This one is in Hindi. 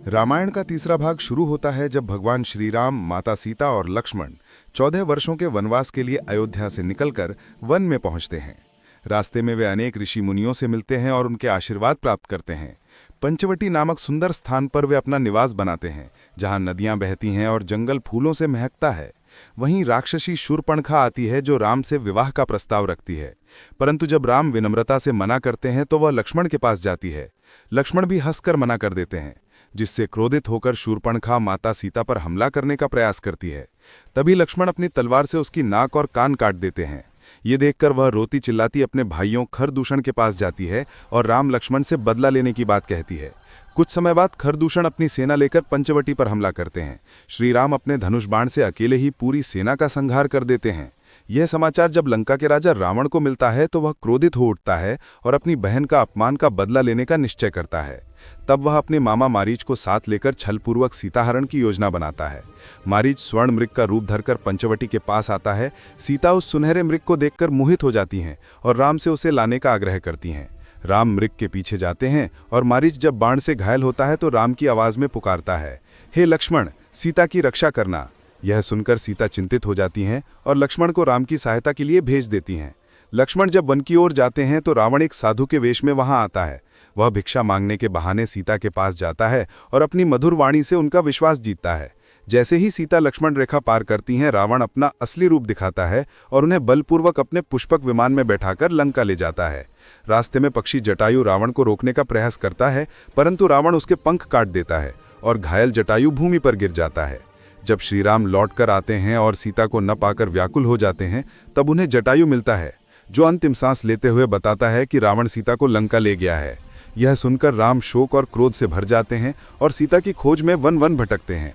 रामायण का तीसरा भाग शुरू होता है जब भगवान श्री राम, माता सीता और लक्ष्मण 14 वर्षों के वनवास के लिए अयोध्या से निकलकर वन में पहुंचते हैं। रास्ते में वे अनेक ऋषि मुनियों से मिलते हैं और उनके आशीर्वाद प्राप्त करते हैं। पंचवटी नामक सुंदर स्थान पर वे अपना निवास बनाते हैं, जहां नदियां बहती हैं और जंगल फूलों से महकता है। वहीं राक्षसी शूर्पणखा आती है जो राम से विवाह का प्रस्ताव रखती है, परंतु जब राम विनम्रता से मना करते हैं तो वह लक्ष्मण के पास जाती है। लक्ष्मण भी हंसकर मना कर देते हैं, जिससे क्रोधित होकर शूर्पणखा माता सीता पर हमला करने का प्रयास करती है। तभी लक्ष्मण अपनी तलवार से उसकी नाक और कान काट देते हैं। ये देखकर वह रोती चिल्लाती अपने भाइयों खरदूषण के पास जाती है और राम लक्ष्मण से बदला लेने की बात कहती है। कुछ समय बाद खरदूषण अपनी सेना लेकर पंचवटी पर हमला करते हैं। श्री राम अपने धनुष बाण से अकेले ही पूरी सेना का संहार कर देते हैं। यह समाचार जब लंका के राजा रावण को मिलता है तो वह क्रोधित हो उठता है और अपनी बहन का अपमान का बदला लेने का निश्चय करता है। तब वह अपने मामा मारीच को साथ लेकर छलपूर्वक सीताहरण की योजना बनाता है। मारीच स्वर्ण मृग का रूप धरकर पंचवटी के पास आता है। सीता उस सुनहरे मृग को देखकर मोहित हो जाती हैं और राम से उसे लाने का आग्रह करती हैं। राम मृग के पीछे जाते हैं और मारीच जब बाण से घायल होता है तो राम की आवाज में पुकारता है, हे लक्ष्मण, सीता की रक्षा करना। यह सुनकर सीता चिंतित हो जाती हैं और लक्ष्मण को राम की सहायता के लिए भेज देती हैं। लक्ष्मण जब वन की ओर जाते हैं तो रावण एक साधु के वेश में वहां आता है। वह भिक्षा मांगने के बहाने सीता के पास जाता है और अपनी मधुर वाणी से उनका विश्वास जीतता है। जैसे ही सीता लक्ष्मण रेखा पार करती हैं, रावण अपना असली रूप दिखाता है और उन्हें बलपूर्वक अपने पुष्पक विमान में बैठाकर लंका ले जाता है। रास्ते में पक्षी जटायु रावण को रोकने का प्रयास करता है, परंतु रावण उसके पंख काट देता है और घायल जटायु भूमि पर गिर जाता है। जब श्रीराम लौटकर आते हैं और सीता को न पाकर व्याकुल हो जाते हैं, तब उन्हें जटायु मिलता है, जो अंतिम सांस लेते हुए बताता है कि रावण सीता को लंका ले गया है। यह सुनकर राम शोक और क्रोध से भर जाते हैं और सीता की खोज में वन वन भटकते हैं।